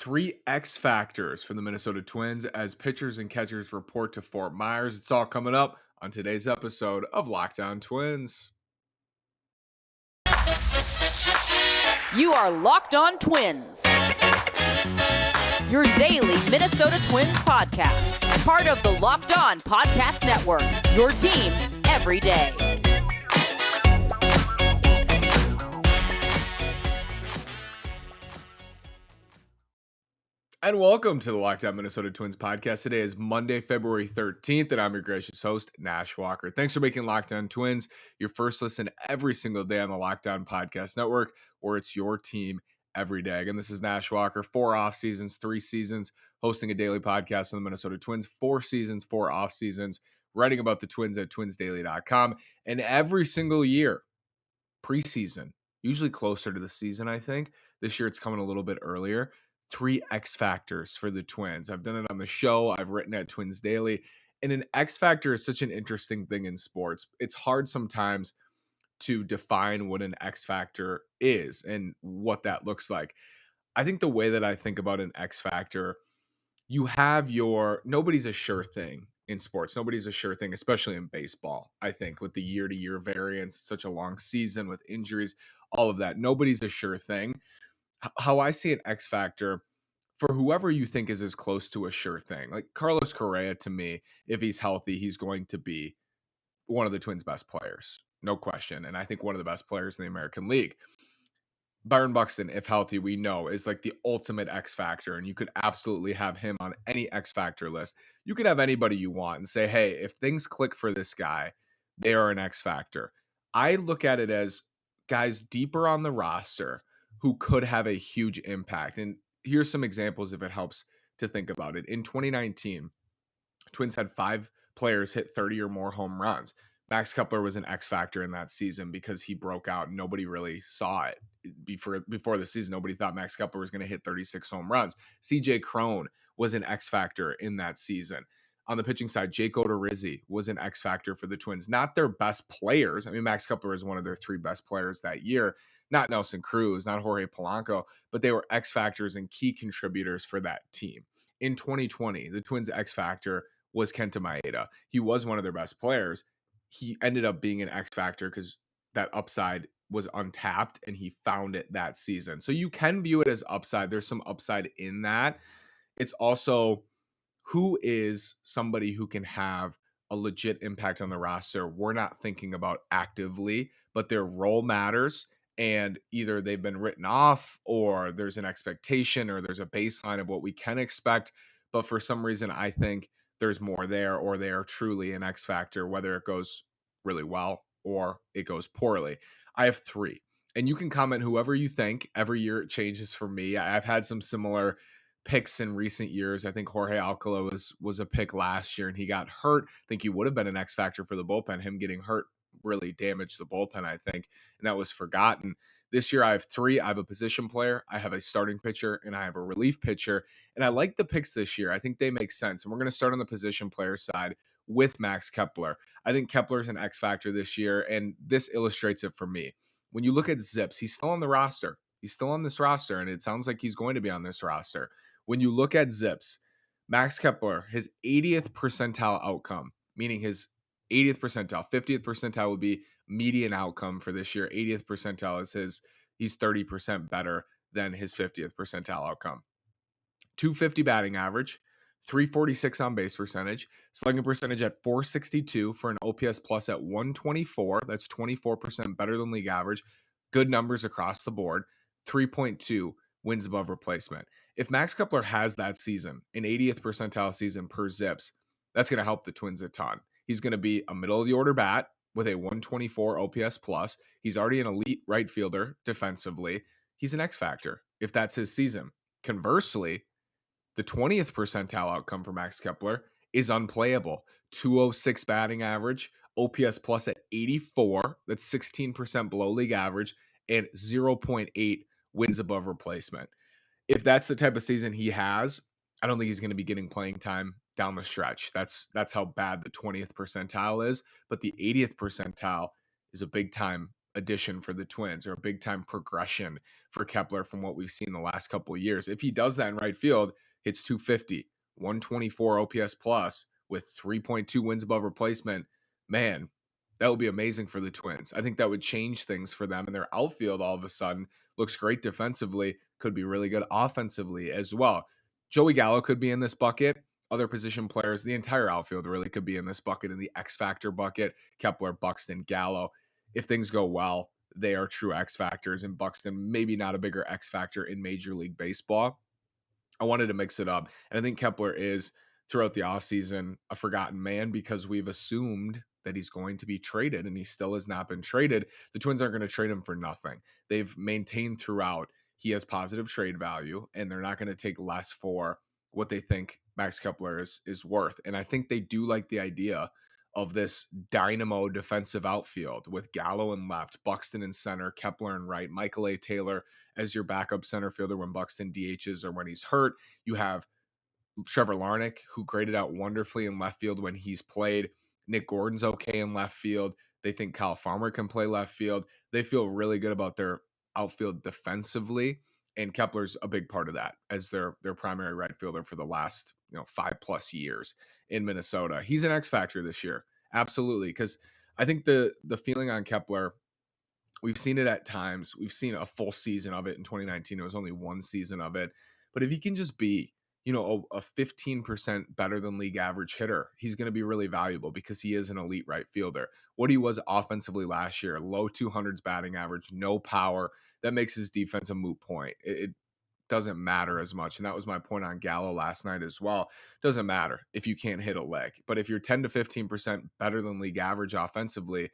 Three X factors for the Minnesota Twins as pitchers and catchers report to Fort Myers. It's all coming up on today's episode of Lockdown Twins. You are Locked On Twins, your daily Minnesota Twins podcast, part of the Locked On Podcast Network, your team every day. And welcome to the Lockdown Minnesota Twins podcast. Today is Monday, February 13th, and I'm your gracious host, Nash Walker. Thanks for making Lockdown Twins your first listen every single day on the Lockdown Podcast Network, where it's your team every day. Again, this is Nash Walker, 4 off seasons, 3 seasons, hosting a daily podcast on the Minnesota Twins, 4 seasons, 4 off seasons, writing about the Twins at twinsdaily.com. And every single year, preseason, usually closer to the season, I think. This year it's coming a little bit earlier. 3 X factors for the Twins. I've done it on the show. I've written at Twins Daily. And an X factor is such an interesting thing in sports. It's hard sometimes to define what an X factor is and what that looks like. I think the way that I think about an X factor, you have nobody's a sure thing in sports. Nobody's a sure thing, especially in baseball. I think with the year to year variance, such a long season with injuries, all of that, nobody's a sure thing. How I see an X factor for whoever you think is as close to a sure thing, like Carlos Correa, to me, if he's healthy, he's going to be one of the Twins' best players, no question. And I think one of the best players in the American League. Byron Buxton, if healthy, we know is like the ultimate X factor, and you could absolutely have him on any X factor list. You could have anybody you want and say, hey, if things click for this guy, they are an X factor. I look at it as guys deeper on the roster who could have a huge impact. And here's some examples if it helps to think about it. In 2019, Twins had 5 players hit 30 or more home runs. Max Kepler was an X factor in that season because he broke out and nobody really saw it. Before the season, nobody thought Max Kepler was going to hit 36 home runs. CJ Cron was an X factor in that season. On the pitching side, Jake Odorizzi was an X factor for the Twins. Not their best players. I mean, Max Kepler is one of their 3 best players that year. Not Nelson Cruz, not Jorge Polanco, but they were X factors and key contributors for that team. In 2020, the Twins' X factor was Kenta Maeda. He was one of their best players. He ended up being an X factor because that upside was untapped and he found it that season. So you can view it as upside. There's some upside in that. It's also who is somebody who can have a legit impact on the roster we're not thinking about actively, but their role matters. And either they've been written off or there's an expectation or there's a baseline of what we can expect. But for some reason, I think there's more there, or they are truly an X factor, whether it goes really well or it goes poorly. I have 3, and you can comment whoever you think. Every year it changes for me. I've had some similar picks in recent years. I think Jorge Alcala was a pick last year and he got hurt. I think he would have been an X factor for the bullpen. Him getting hurt really damaged the bullpen, I think, and that was forgotten. This year I have 3. I have a position player, I have a starting pitcher, and I have a relief pitcher. And I like the picks this year. I think they make sense. And we're going to start on the position player side with Max Kepler. I think Kepler's an X factor this year, and this illustrates it for me. When you look at Zips, he's still on the roster. He's still on this roster, and it sounds like he's going to be on this roster. When you look at Zips, Max Kepler, his 80th percentile outcome, meaning his 80th percentile, 50th percentile would be median outcome for this year. 80th percentile is he's 30% better than his 50th percentile outcome. 250 batting average, 346 on base percentage, slugging percentage at 462 for an OPS plus at 124. That's 24% better than league average. Good numbers across the board. 3.2 wins above replacement. If Max Kepler has that season, an 80th percentile season per Zips, that's going to help the Twins a ton. He's going to be a middle of the order bat with a 124 OPS plus. He's already an elite right fielder defensively. He's an X factor if that's his season. Conversely, the 20th percentile outcome for Max Kepler is unplayable. 206 batting average, OPS plus at 84. That's 16% below league average, and 0.8 wins above replacement. If that's the type of season he has, I don't think he's going to be getting playing time down the stretch. That's how bad the 20th percentile is. But the 80th percentile is a big time addition for the Twins or a big time progression for Kepler from what we've seen the last couple of years. If he does that in right field, hits 250, 124 OPS plus with 3.2 wins above replacement, man, that would be amazing for the Twins. I think that would change things for them, and their outfield all of a sudden looks great defensively, could be really good offensively as well. Joey Gallo could be in this bucket. Other position players, the entire outfield really could be in this bucket, in the X Factor bucket. Kepler, Buxton, Gallo. If things go well, they are true X Factors, and Buxton maybe not a bigger X Factor in Major League Baseball. I wanted to mix it up. And I think Kepler is, throughout the offseason, a forgotten man because we've assumed that he's going to be traded, and he still has not been traded. The Twins aren't going to trade him for nothing. They've maintained throughout he has positive trade value, and they're not going to take less for what they think Max Kepler is worth. And I think they do like the idea of this dynamo defensive outfield with Gallo in left, Buxton in center, Kepler in right, Michael A. Taylor as your backup center fielder when Buxton DHs or when he's hurt. You have Trevor Larnach, who graded out wonderfully in left field when he's played. Nick Gordon's okay in left field. They think Kyle Farmer can play left field. They feel really good about their outfield defensively, and Kepler's a big part of that as their primary right fielder for the last 5+ years in Minnesota. He's an X factor this year, absolutely, because I think the feeling on Kepler, we've seen it at times. We've seen a full season of it in 2019. It was only one season of it. But if he can just be, a 15% better than league average hitter, he's going to be really valuable because he is an elite right fielder. What he was offensively last year, low 200s batting average, no power, that makes his defense a moot point. It doesn't matter as much. And that was my point on Gallo last night as well. Doesn't matter if you can't hit a lick. But if you're 10 to 15% better than league average offensively,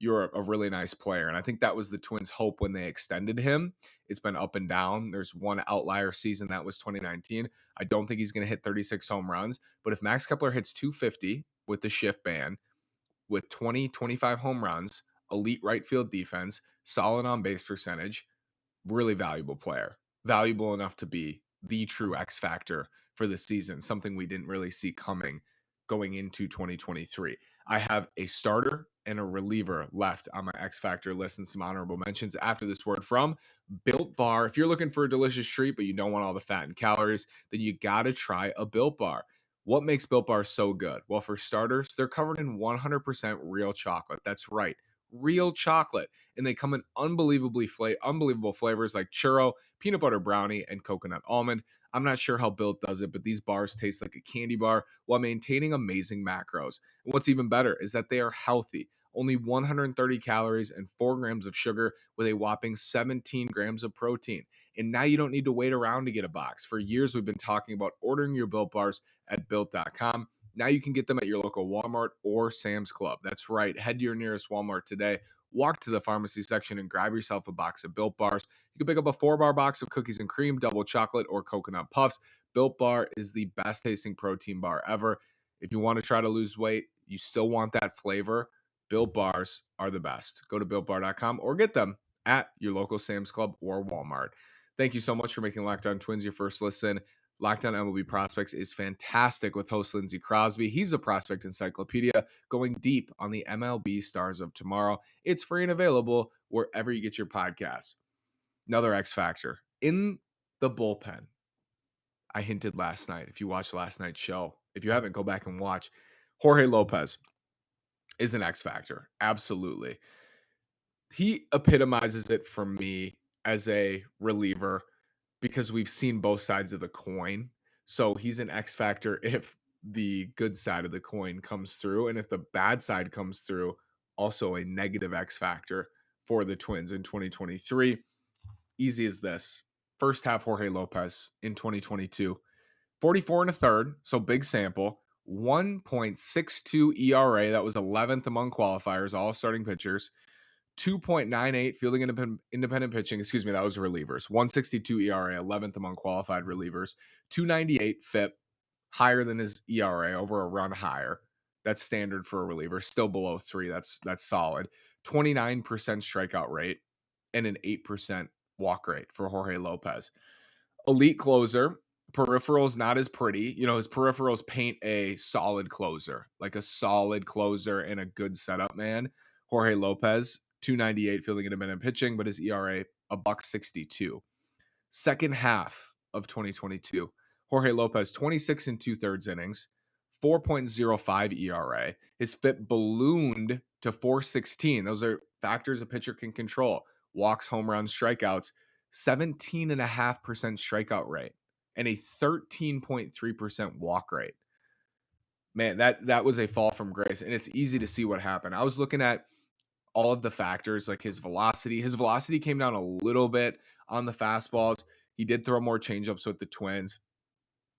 you're a really nice player. And I think that was the Twins' hope when they extended him. It's been up and down. There's one outlier season, that was 2019. I don't think he's going to hit 36 home runs. But if Max Kepler hits 250 with the shift ban, with 20, 25 home runs, elite right field defense, solid on base percentage, really valuable player, valuable enough to be the true X factor for the season, something we didn't really see coming going into 2023. I have a starter and a reliever left on my X factor list and some honorable mentions after this word from Built Bar. If you're looking for a delicious treat, but you don't want all the fat and calories, then you got to try a Built Bar. What makes Built Bar so good? Well, for starters, they're covered in 100% real chocolate. That's right, real chocolate, and they come in unbelievable flavors like churro, peanut butter brownie, and coconut almond. I'm not sure how Built does it, but these bars taste like a candy bar while maintaining amazing macros. And what's even better is that they are healthy. Only 130 calories and 4 grams of sugar with a whopping 17 grams of protein. And now you don't need to wait around to get a box. For years, we've been talking about ordering your Built bars at built.com. Now you can get them at your local Walmart or Sam's Club. That's right. Head to your nearest Walmart today, walk to the pharmacy section, and grab yourself a box of Built Bars. You can pick up a 4-bar box of cookies and cream, double chocolate, or coconut puffs. Built Bar is the best tasting protein bar ever. If you want to try to lose weight, you still want that flavor, Built Bars are the best. Go to builtbar.com or get them at your local Sam's Club or Walmart. Thank you so much for making Locked On Twins your first listen. Locked On MLB Prospects is fantastic with host Lindsey Crosby. He's a prospect encyclopedia going deep on the MLB stars of tomorrow. It's free and available wherever you get your podcasts. Another X factor in the bullpen. I hinted last night. If you watched last night's show, if you haven't, go back and watch. Jorge Lopez is an X factor. Absolutely. He epitomizes it for me as a reliever because we've seen both sides of the coin. So he's an X factor if the good side of the coin comes through. And if the bad side comes through, also a negative X factor for the Twins in 2023. Easy as this. First half, Jorge Lopez in 2022, 44 and a third, so big sample, 1.62 ERA. That was 11th among qualifiers, all starting pitchers. 2.98 fielding independent pitching. Excuse me, that was relievers. 162 ERA, 11th among qualified relievers. 298 FIP, higher than his ERA, over a run higher. That's standard for a reliever. Still below 3. That's solid. 29% strikeout rate and an 8% walk rate for Jorge Lopez. Elite closer. Peripherals not as pretty. His peripherals paint a solid closer, like a solid closer and a good setup man. Jorge Lopez .298 fielding in a minute pitching, but his ERA a buck 62. Second half of 2022, Jorge Lopez 26 and 2/3 innings, 4.05 ERA. His FIP ballooned to 416. Those are factors a pitcher can control. Walks, home runs, strikeouts, 17.5% strikeout rate, and a 13.3% walk rate. Man, that was a fall from grace, and it's easy to see what happened. I was looking at all of the factors, like his velocity. His velocity came down a little bit on the fastballs. He did throw more changeups with the Twins,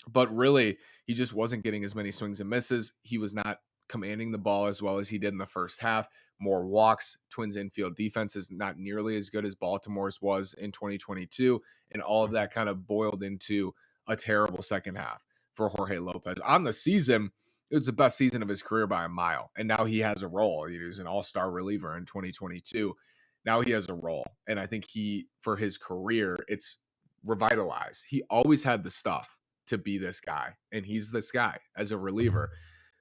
but really, he just wasn't getting as many swings and misses. He was not commanding the ball as well as he did in the first half. More walks. Twins infield defense is not nearly as good as Baltimore's was in 2022. And all of that kind of boiled into a terrible second half for Jorge Lopez. On the season, it was the best season of his career by a mile. And now he has a role. He was an all-star reliever in 2022. Now he has a role. And I think for his career, it's revitalized. He always had the stuff to be this guy, and he's this guy as a reliever.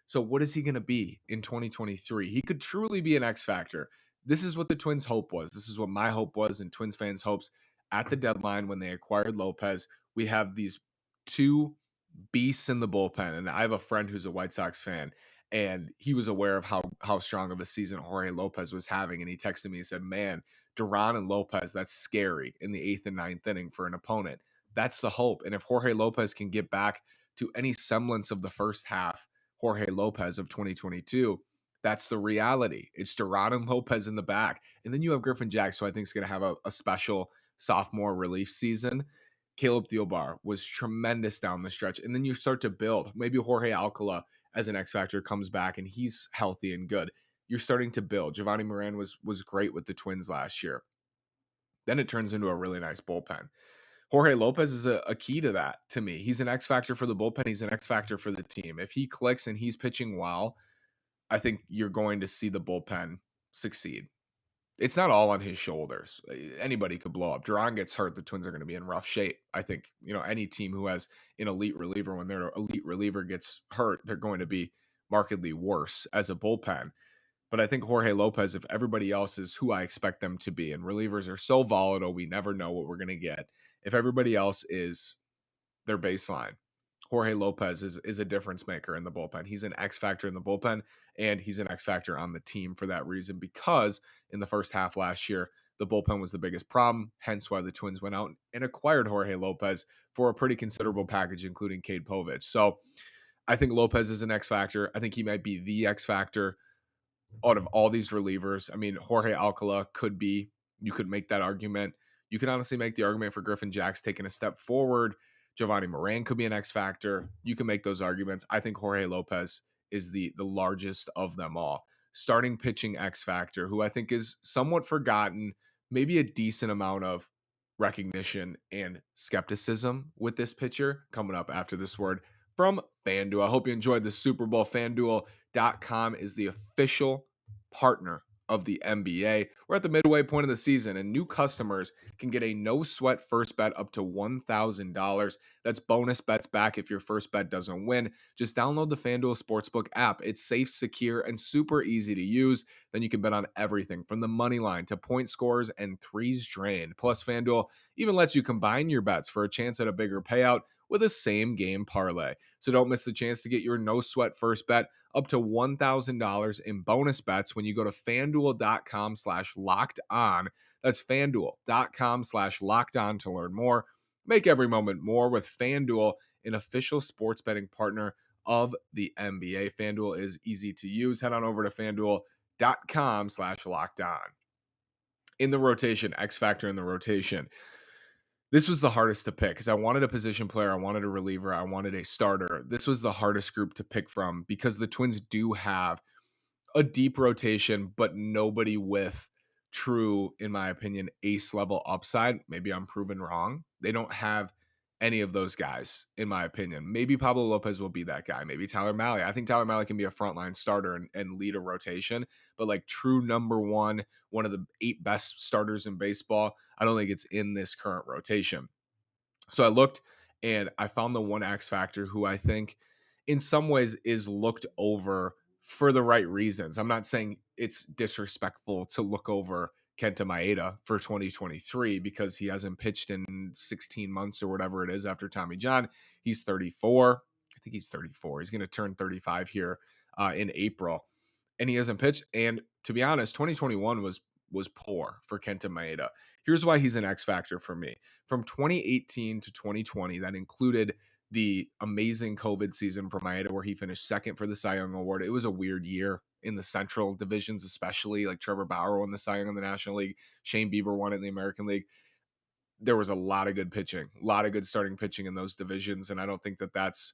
So what is he going to be in 2023? He could truly be an X factor. This is what the Twins' hope was. This is what my hope was, and Twins fans' hopes at the deadline when they acquired Lopez. We have these two beasts in the bullpen, and I have a friend who's a White Sox fan, and he was aware of how strong of a season Jorge Lopez was having, and he texted me and said, "Man, Duran and Lopez, that's scary in the 8th and 9th inning for an opponent." That's the hope. And if Jorge Lopez can get back to any semblance of the first half, Jorge Lopez of 2022, that's the reality. It's Duran and Lopez in the back. And then you have Griffin Jax, who I think is going to have a special sophomore relief season. Caleb Thielbar was tremendous down the stretch. And then you start to build. Maybe Jorge Alcala as an X Factor comes back and he's healthy and good. You're starting to build. Giovanni Moran was great with the Twins last year. Then it turns into a really nice bullpen. Jorge Lopez is a key to that to me. He's an X factor for the bullpen. He's an X factor for the team. If he clicks and he's pitching well, I think you're going to see the bullpen succeed. It's not all on his shoulders. Anybody could blow up. Duran gets hurt, the Twins are going to be in rough shape. I think, any team who has an elite reliever, when their elite reliever gets hurt, they're going to be markedly worse as a bullpen. But I think Jorge Lopez, if everybody else is who I expect them to be, and relievers are so volatile, we never know what we're going to get. If everybody else is their baseline, Jorge Lopez is a difference maker in the bullpen. He's an X factor in the bullpen, and he's an X factor on the team for that reason, because in the first half last year, the bullpen was the biggest problem, hence why the Twins went out and acquired Jorge Lopez for a pretty considerable package, including Cade Povich. So I think Lopez is an X factor. I think he might be the X factor out of all these relievers. I mean, Jorge Alcala you could make that argument. You can honestly make the argument for Griffin Jax taking a step forward. Giovanni Moran could be an X factor. You can make those arguments. I think Jorge Lopez is the largest of them all. Starting pitching X factor, who I think is somewhat forgotten, maybe a decent amount of recognition and skepticism with this pitcher coming up after this word from FanDuel. I hope you enjoyed the Super Bowl. FanDuel.com is the official partner of the NBA. We're at the midway point of the season, and new customers can get a no sweat first bet up to $1,000. That's bonus bets back if your first bet doesn't win. Just download the FanDuel Sportsbook app. It's safe, secure, and super easy to use. Then you can bet on everything from the money line to point scores and threes drained. Plus, FanDuel even lets you combine your bets for a chance at a bigger payout with a same game parlay. So don't miss the chance to get your no sweat first bet up to $1,000 in bonus bets when you go to fanduel.com/locked on. That's fanduel.com/locked on to learn more. Make every moment more with FanDuel, an official sports betting partner of the NBA. FanDuel is easy to use. Head on over to fanduel.com/locked on. In the rotation, X factor in the rotation. This was the hardest to pick because I wanted a position player, I wanted a reliever, I wanted a starter. This was the hardest group to pick from because the Twins do have a deep rotation, but nobody with true, in my opinion, ace level upside. Maybe I'm proven wrong. They don't have any of those guys, in my opinion. Maybe Pablo Lopez will be that guy. Maybe Tyler Mahle. I think Tyler Mahle can be a frontline starter and lead a rotation, but like true number one of the 8 best starters in baseball, I don't think it's in this current rotation. So I looked and I found the one X factor who I think in some ways is looked over for the right reasons. I'm not saying it's disrespectful to look over Kenta Maeda for 2023 because he hasn't pitched in 16 months or whatever it is after Tommy John. He's 34. I think he's 34. He's going to turn 35 here in April, and he hasn't pitched. And to be honest, 2021 was poor for Kenta Maeda. Here's why he's an X factor for me. From 2018 to 2020, that included the amazing COVID season for Maeda, where he finished second for the Cy Young Award. It was a weird year in the Central divisions, especially like Trevor Bauer won the Cy Young in the National League, Shane Bieber won it in the American League. There was a lot of good pitching, a lot of good starting pitching in those divisions. And I don't think that that's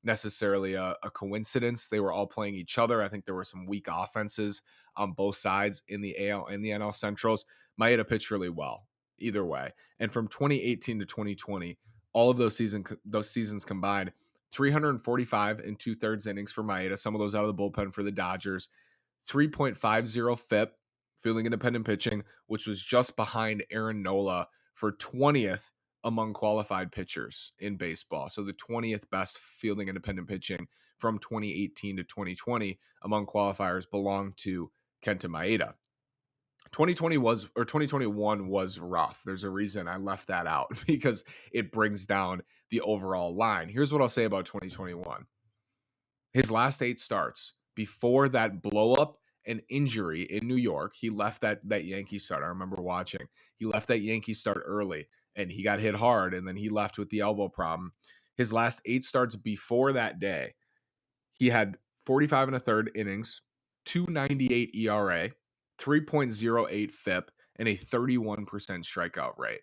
necessarily a coincidence. They were all playing each other. I think there were some weak offenses on both sides in the AL and the NL Centrals. Maeda pitched really well either way. And from 2018 to 2020, all of those seasons combined, 345 and 2/3 innings for Maeda, some of those out of the bullpen for the Dodgers, 3.50 FIP, fielding independent pitching, which was just behind Aaron Nola for 20th among qualified pitchers in baseball. So the 20th best fielding independent pitching from 2018 to 2020 among qualifiers belonged to Kenta Maeda. 2021 was rough. There's a reason I left that out because it brings down the overall line. Here's what I'll say about 2021. His last 8 starts before that blow up and injury in New York, he left that Yankee start. I remember watching. He left that Yankee start early and he got hit hard and then he left with the elbow problem. His last 8 starts before that day, he had 45 and a third innings, 298 ERA, 3.08 FIP, and a 31% strikeout rate.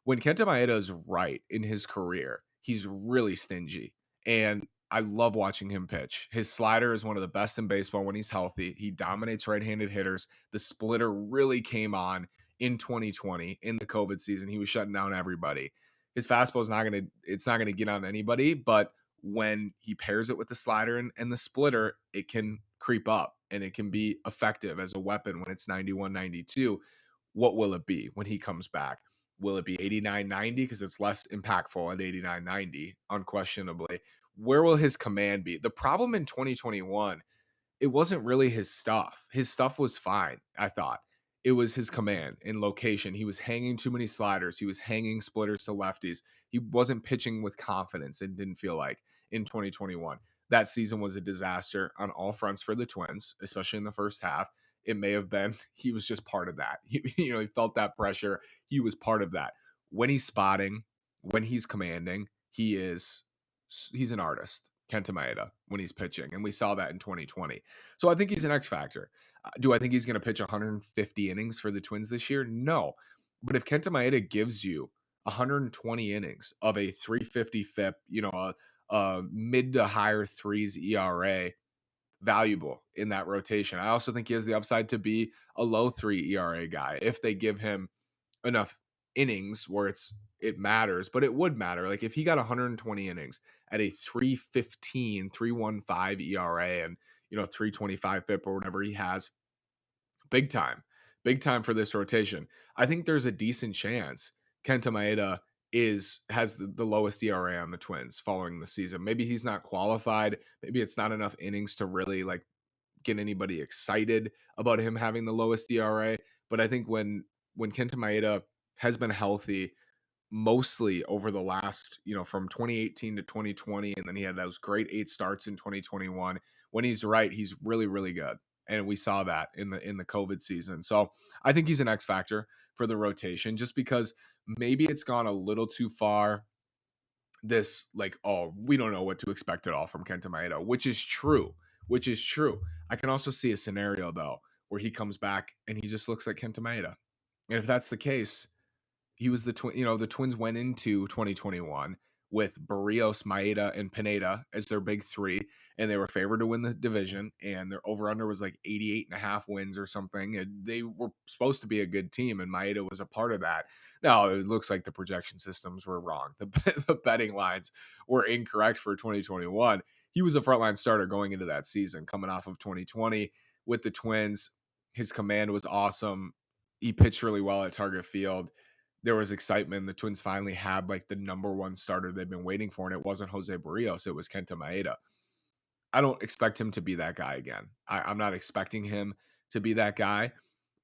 When Kenta Maeda is right in his career, he's really stingy. And I love watching him pitch. His slider is one of the best in baseball when he's healthy. He dominates right-handed hitters. The splitter really came on in 2020 in the COVID season. He was shutting down everybody. His fastball is not gonna get on anybody, but when he pairs it with the slider and the splitter, it can creep up and it can be effective as a weapon when it's 91, 92. What will it be when he comes back? Will it be 89, 90? Because it's less impactful at 89, 90, unquestionably. Where will his command be? The problem in 2021, it wasn't really his stuff. His stuff was fine, I thought. It was his command and location. He was hanging too many sliders. He was hanging splitters to lefties. He wasn't pitching with confidence, it didn't feel like in 2021. That season was a disaster on all fronts for the Twins, especially in the first half. It may have been he was just part of that. He felt that pressure. He was part of that. When he's spotting, when he's commanding, he's an artist. Kenta Maeda when he's pitching, and we saw that in 2020. So I think he's an X factor. Do I think he's going to pitch 150 innings for the Twins this year? No. But if Kenta Maeda gives you 120 innings of a 350 FIP, a mid to higher threes ERA, valuable in that rotation. I also think he has the upside to be a low 3 ERA guy if they give him enough innings where it matters, but it would matter. Like if he got 120 innings at a 315, 315 ERA and 325 FIP or whatever he has, big time. Big time for this rotation. I think there's a decent chance Kenta Maeda has the lowest ERA on the Twins following the season. Maybe he's not qualified. Maybe it's not enough innings to really like get anybody excited about him having the lowest ERA. But I think when Kenta Maeda has been healthy, mostly over the last, from 2018 to 2020, and then he had those great 8 starts in 2021. When he's right, he's really, really good. And we saw that in the COVID season. So I think he's an X factor for the rotation just because maybe it's gone a little too far. This like, oh, we don't know what to expect at all from Kenta Maeda, which is true. Which is true. I can also see a scenario though where he comes back and he just looks like Kenta Maeda. And if that's the case, he was the Twins went into 2021 with Barrios, Maeda, and Pineda as their big 3, and they were favored to win the division, and their over-under was like 88.5 wins or something, and they were supposed to be a good team, and Maeda was a part of that. Now, it looks like the projection systems were wrong. The betting lines were incorrect for 2021. He was a frontline starter going into that season, coming off of 2020 with the Twins. His command was awesome. He pitched really well at Target Field. There was excitement. The Twins finally had like the number 1 starter they've been waiting for, and it wasn't Jose Barrios. It was Kenta Maeda. I don't expect him to be that guy again. I'm not expecting him to be that guy,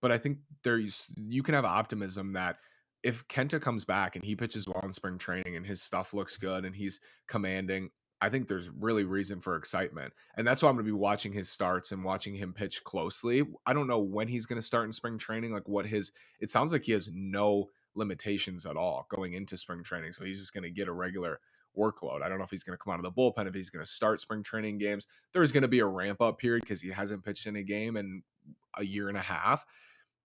but I think there's you can have optimism that if Kenta comes back and he pitches well in spring training and his stuff looks good and he's commanding, I think there's really reason for excitement. And that's why I'm going to be watching his starts and watching him pitch closely. I don't know when he's going to start in spring training, like what his it sounds like he has no limitations at all going into spring training. So he's just going to get a regular workload. I don't know if he's going to come out of the bullpen, if he's going to start spring training games. There's going to be a ramp up period because he hasn't pitched in a game in a year and a half.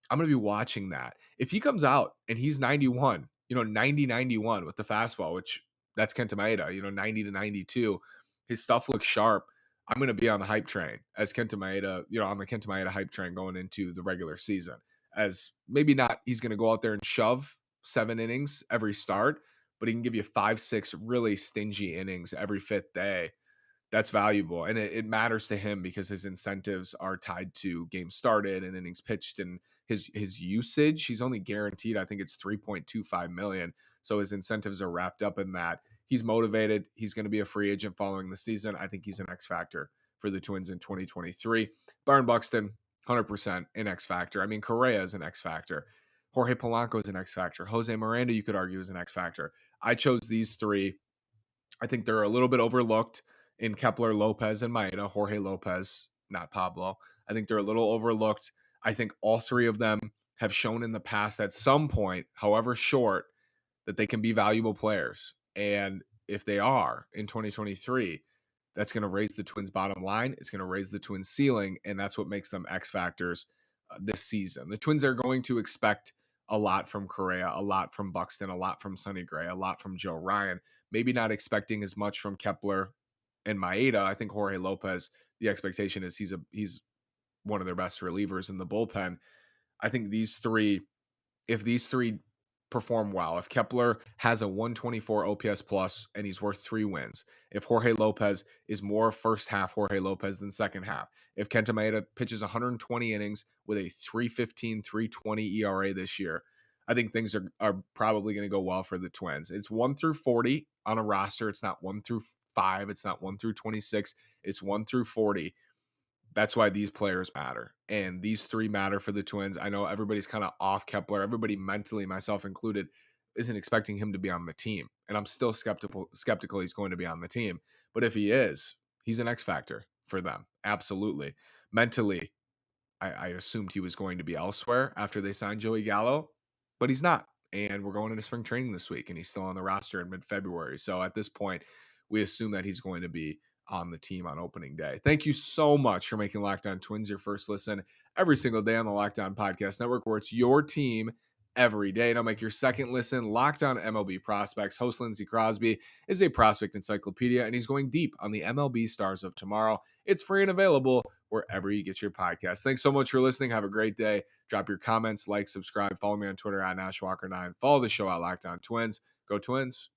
I'm going to be watching that. If he comes out and he's 91, 90-91 with the fastball, which that's Kenta Maeda, 90 to 92, his stuff looks sharp. I'm going to be on the hype train as Kenta Maeda, on the Kenta Maeda hype train going into the regular season. As maybe not, he's going to go out there and shove 7 innings every start, but he can give you 5, 6 really stingy innings every fifth day. That's valuable, and it matters to him because his incentives are tied to games started and innings pitched and his usage. He's only guaranteed, I think it's 3.25 million. So his incentives are wrapped up in that. He's motivated. He's going to be a free agent following the season. I think he's an X factor for the Twins in 2023. Byron Buxton, 100% an X factor. I mean, Correa is an X factor. Jorge Polanco is an X factor. Jose Miranda, you could argue, is an X factor. I chose these three. I think they're a little bit overlooked in Kepler, Lopez, and Maeda. Jorge Lopez, not Pablo. I think they're a little overlooked. I think all three of them have shown in the past at some point, however short, that they can be valuable players. And if they are in 2023, that's going to raise the Twins' bottom line. It's going to raise the Twins' ceiling, and that's what makes them X factors this season. The Twins are going to expect a lot from Correa, a lot from Buxton, a lot from Sonny Gray, a lot from Joe Ryan. Maybe not expecting as much from Kepler and Maeda. I think Jorge Lopez, the expectation is he's one of their best relievers in the bullpen. I think if these three perform well, if Kepler has a 124 OPS plus and he's worth 3 wins, if Jorge Lopez is more first half Jorge Lopez than second half, if Kenta Maeda pitches 120 innings with a 315, 320 ERA this year, I think things are probably going to go well for the Twins. It's 1 through 40 on a roster. It's not 1 through 5. It's not 1 through 26. It's 1 through 40. That's why these players matter. And these three matter for the Twins. I know everybody's kind of off Kepler. Everybody mentally, myself included, isn't expecting him to be on the team. And I'm still skeptical he's going to be on the team. But if he is, he's an X factor for them. Absolutely. Mentally, I assumed he was going to be elsewhere after they signed Joey Gallo, but he's not. And we're going into spring training this week, and he's still on the roster in mid-February. So at this point, we assume that he's going to be on the team on opening day. Thank you so much for making Locked On Twins your first listen every single day on the Locked On Podcast Network, where it's your team every day. Now make your second listen Locked On MLB Prospects. Host Lindsey Crosby is a prospect encyclopedia, and he's going deep on the MLB stars of tomorrow. It's free and available wherever you get your podcast. Thanks so much for listening. Have a great day. Drop your comments, like, subscribe, follow me on Twitter at NashWalker9. Follow the show at Locked On Twins. Go Twins.